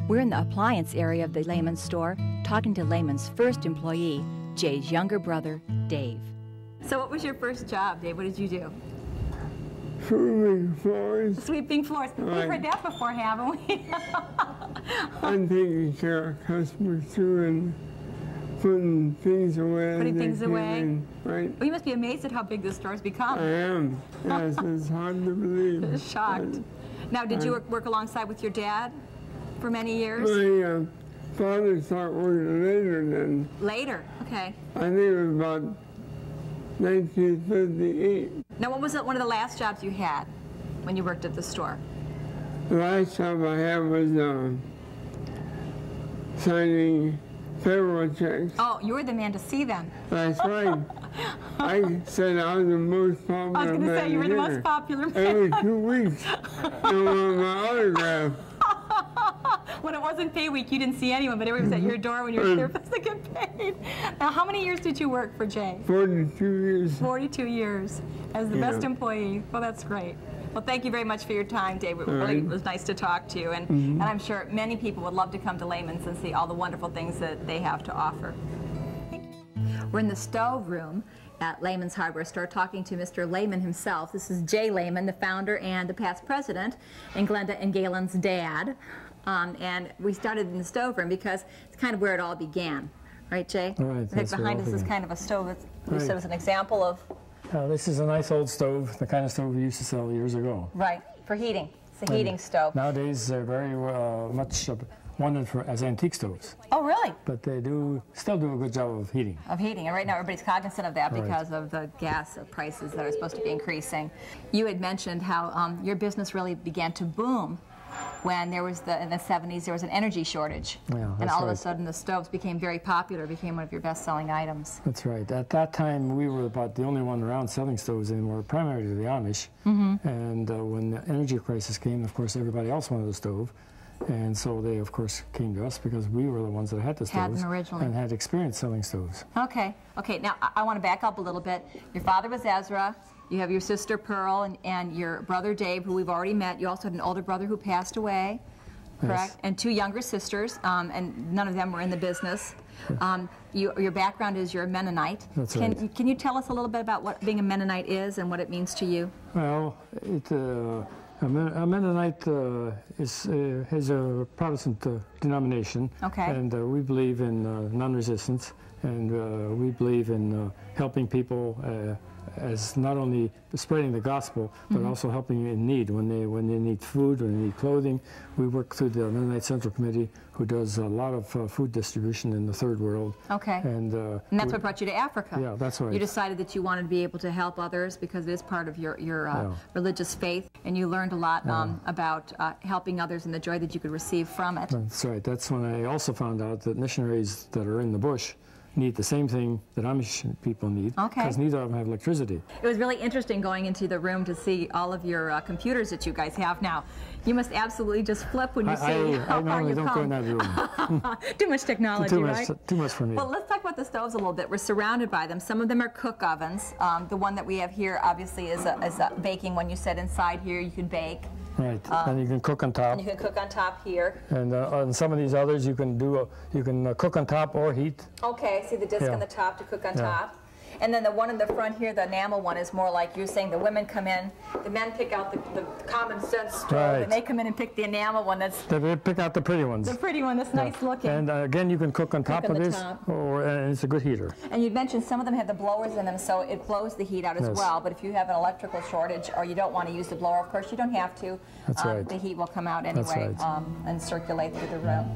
We're in the appliance area of the Lehman store, talking to Lehman's first employee, Jay's younger brother, Dave. So what was your first job, Dave? What did you do? Sweeping floors. Sweeping floors. We've heard that before, haven't we? I'm taking care of customers too and putting things away. Putting things away? Right. Well, you must be amazed at how big this store's become. I am. Yes, it's hard to believe. Shocked. Now, did you work alongside with your dad for many years? My father started working later than. Later, okay. I think it was about 1958. Now, what was one of the last jobs you had when you worked at the store? The last job I had was signing federal checks. Oh, you were the man to see them. That's right. I said I was the most popular man. I was going to say, you were the most popular man. Every 2 weeks, they wanted my autograph. When it wasn't pay week, you didn't see anyone, but everyone was at your door when you were there supposed to get paid. Now, how many years did you work for Jay? 42 years. 42 years as the best employee. Well, that's great. Well, thank you very much for your time, Dave. It really was nice to talk to you, and I'm sure many people would love to come to Lehman's and see all the wonderful things that they have to offer. Thank you. We're in the stove room at Lehman's hardware store talking to Mr. Lehman himself. This is Jay Lehman, the founder and the past president, and Glenda and Galin's dad. And we started in the stove room because it's kind of where it all began. Right, Jay? Right. Right behind us is kind of a stove that's used as an example of... this is a nice old stove, the kind of stove we used to sell years ago. Right, for heating. It's a heating stove. Nowadays, they're very much wanted as antique stoves. Oh, really? But they still do a good job of heating. Of heating, and right now everybody's cognizant of that because of the gas prices that are supposed to be increasing. You had mentioned how your business really began to boom when there was in the 70s there was an energy shortage, and all of a sudden the stoves became very popular, became one of your best-selling items. That's right. At that time we were about the only one around selling stoves anymore, primarily to the Amish. And when the energy crisis came, of course everybody else wanted a stove, and so they of course came to us because we were the ones that had the stoves and had experience selling stoves. Okay. Now I want to back up a little bit. Your father was Ezra. You have your sister Pearl and your brother Dave, who we've already met. You also had an older brother who passed away, correct? Yes. And two younger sisters, and none of them were in the business. Your background is you're a Mennonite. That's right. Can you tell us a little bit about what being a Mennonite is and what it means to you? Well, a Mennonite is a Protestant denomination, and we believe in non-resistance, and we believe in helping people as not only spreading the gospel, but also helping in need when they need food or they need clothing. We work through the Mennonite Central Committee, who does a lot of food distribution in the Third World. Okay. And that's what brought you to Africa. Yeah, that's right. You decided that you wanted to be able to help others because it is part of your religious faith, and you learned a lot about helping others and the joy that you could receive from it. That's right. That's when I also found out that missionaries that are in the bush need the same thing that Amish people need, because neither of them have electricity. It was really interesting going into the room to see all of your computers that you guys have now. You must absolutely just flip when you see how far you've come. I normally don't go in that room. Too much technology, right? Too much for me. Well, let's talk about the stoves a little bit. We're surrounded by them. Some of them are cook ovens. The one that we have here, obviously, is a baking one. You said inside here you can bake. Right, and you can cook on top. And you can cook on top here. And on some of these others, you can cook on top or heat. Okay, see the disc on the top to cook on top. And then the one in the front here, the enamel one, is more like you're saying the women come in, the men pick out the common sense stove, and they come in and pick the enamel one that's... They pick out the pretty ones. The pretty one that's nice looking. And again, you can cook on top of this, and it's a good heater. And you mentioned some of them have the blowers in them, so it blows the heat out as well. But if you have an electrical shortage or you don't want to use the blower, of course, you don't have to. That's right. The heat will come out anyway and circulate through the room.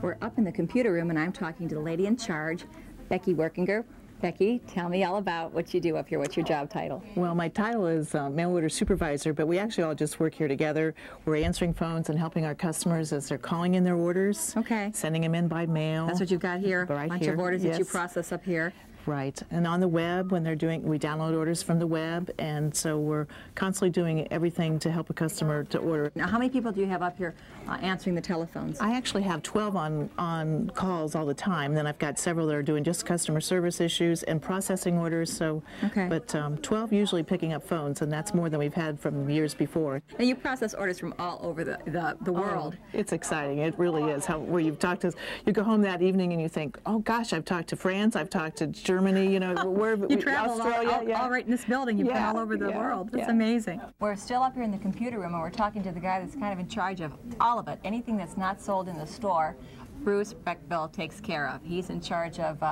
We're up in the computer room, and I'm talking to the lady in charge, Becky Workinger. Becky, tell me all about what you do up here. What's your job title? Well, my title is mail order supervisor, but we actually all just work here together. We're answering phones and helping our customers as they're calling in their orders. Okay. Sending them in by mail. That's what you've got here. Right a bunch of orders that you process up here. Right, and on the web when they're doing, we download orders from the web, and so we're constantly doing everything to help a customer to order. Now, how many people do you have up here answering the telephones? I actually have 12 on calls all the time. Then I've got several that are doing just customer service issues and processing orders. So, okay. But 12 usually picking up phones, and that's more than we've had from years before. And you process orders from all over the world. Oh, it's exciting. It really is. Where you've talked to, you go home that evening and you think, oh gosh, I've talked to France, I've talked to Germany, you know, where you travel Australia, all right in this building. You've been all over the world. That's amazing. We're still up here in the computer room, and we're talking to the guy that's kind of in charge of all of it. Anything that's not sold in the store, Bruce Beckville takes care of. He's in charge of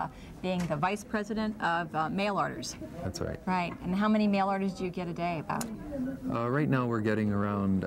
being the vice president of mail orders. That's right. Right. And how many mail orders do you get a day about? Right now we're getting around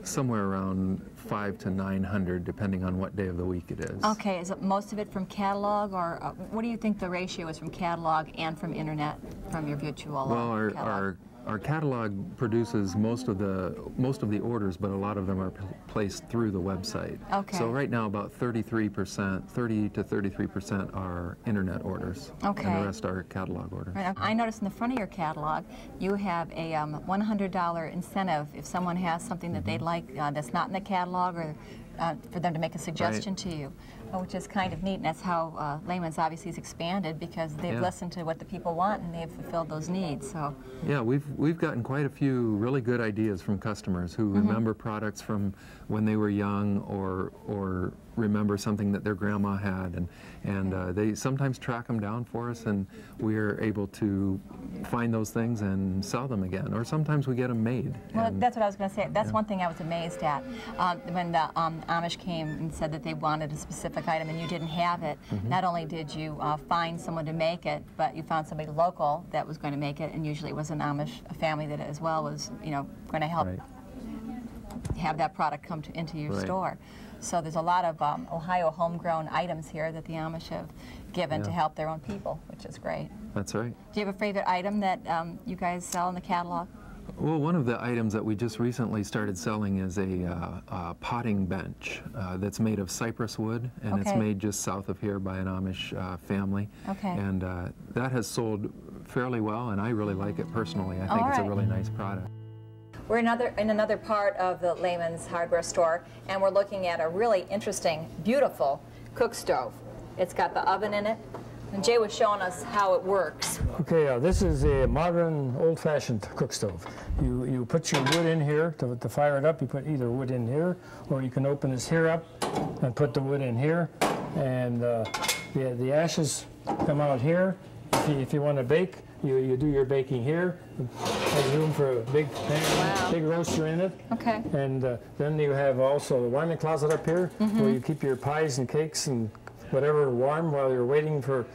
somewhere around 500 to 900, depending on what day of the week it is. Okay. Is it most of it from catalog, or what do you think the ratio is from catalog and from internet, from your virtual well, catalog? Our catalog produces most of the orders, but a lot of them are placed through the website. Okay. So right now about 30 to 33% are internet orders. Okay. And the rest are catalog orders. Right. I noticed in the front of your catalog you have a $100 incentive if someone has something that they'd like that's not in the catalog, or for them to make a suggestion to you, which is kind of neat. And that's how Lehman's obviously has expanded, because they've listened to what the people want and they've fulfilled those needs. So yeah, we've gotten quite a few really good ideas from customers who remember products from when they were young, or remember something that their grandma had, and they sometimes track them down for us, and we are able to find those things and sell them again, or sometimes we get them made. Well, that's what I was going to say. That's one thing I was amazed at. When the Amish came and said that they wanted a specific item and you didn't have it, not only did you find someone to make it, but you found somebody local that was going to make it, and usually it was an Amish family that as well was, you know, going to help have that product come into your store. So there's a lot of Ohio homegrown items here that the Amish have given to help their own people, which is great. That's right. Do you have a favorite item that you guys sell in the catalog? Well, one of the items that we just recently started selling is a potting bench that's made of cypress wood, and it's made just south of here by an Amish family. Okay. And that has sold fairly well, and I really like it personally. I think it's a really nice product. We're in another part of the Lehman's hardware store, and we're looking at a really interesting, beautiful cook stove. It's got the oven in it, and Jay was showing us how it works. Okay, this is a modern, old-fashioned cook stove. You put your wood in here to fire it up. You put either wood in here, or you can open this here up and put the wood in here, and the ashes come out here. If you want to bake, you do your baking here. There's room for a big pan, big roaster in it. Okay. And then you have also a warming closet up here, where you keep your pies and cakes and whatever warm while you're waiting for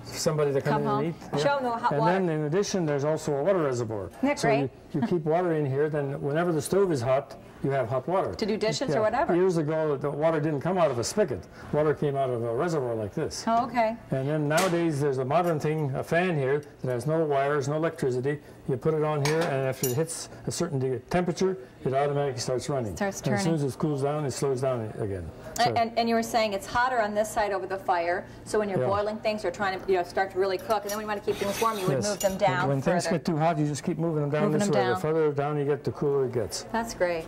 somebody to come in and eat. Yeah. Show them the hot water. And then in addition, there's also a water reservoir. Isn't that great? You keep water in here, then whenever the stove is hot, you have hot water. To do dishes or whatever? Years ago, the water didn't come out of a spigot. Water came out of a reservoir like this. Oh, okay. And then nowadays, there's a modern thing, a fan here, that has no wires, no electricity. You put it on here, and after it hits a certain temperature, it automatically starts running. It starts turning. And as soon as it cools down, it slows down again. So, and you were saying it's hotter on this side over the fire, so when you're boiling things or trying to start to really cook, and then when you want to keep things warm, you would move them down when further. things get too hot, you just keep moving them down this way. The further down you get, the cooler it gets. That's great.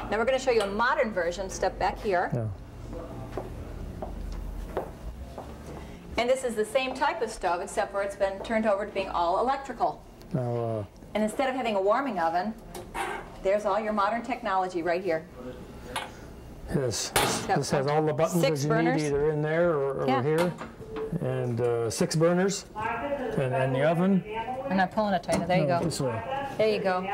Now we're going to show you a modern version. Step back here. Yeah. And this is the same type of stove, except for it's been turned over to being all electrical. Now, and instead of having a warming oven, there's all your modern technology right here. Yes, this has all the buttons that you need either in there or here. And 6 burners, and the oven. I'm not pulling it tighter. There you go. This way. There you go.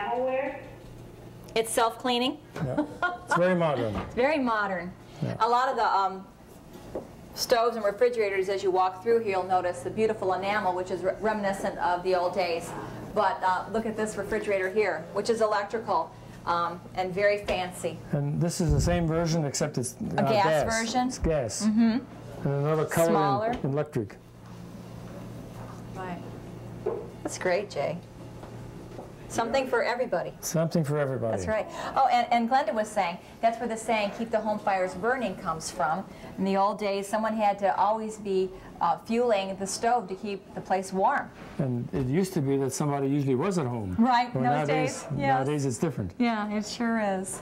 It's self-cleaning. Yeah. It's very modern. It's very modern. Yeah. A lot of the stoves and refrigerators, as you walk through here, you'll notice the beautiful enamel, which is reminiscent of the old days. But look at this refrigerator here, which is electrical and very fancy. And this is the same version, except it's a gas version. It's gas. And another color Smaller. Electric. Right. That's great, Jay. Something for everybody. Something for everybody. That's right. Oh, and Glenda was saying, that's where the saying, keep the home fires burning, comes from. In the old days, someone had to always be fueling the stove to keep the place warm. And it used to be that somebody usually was at home. Right, Well, in those days. Yes. Nowadays it's different. Yeah, it sure is.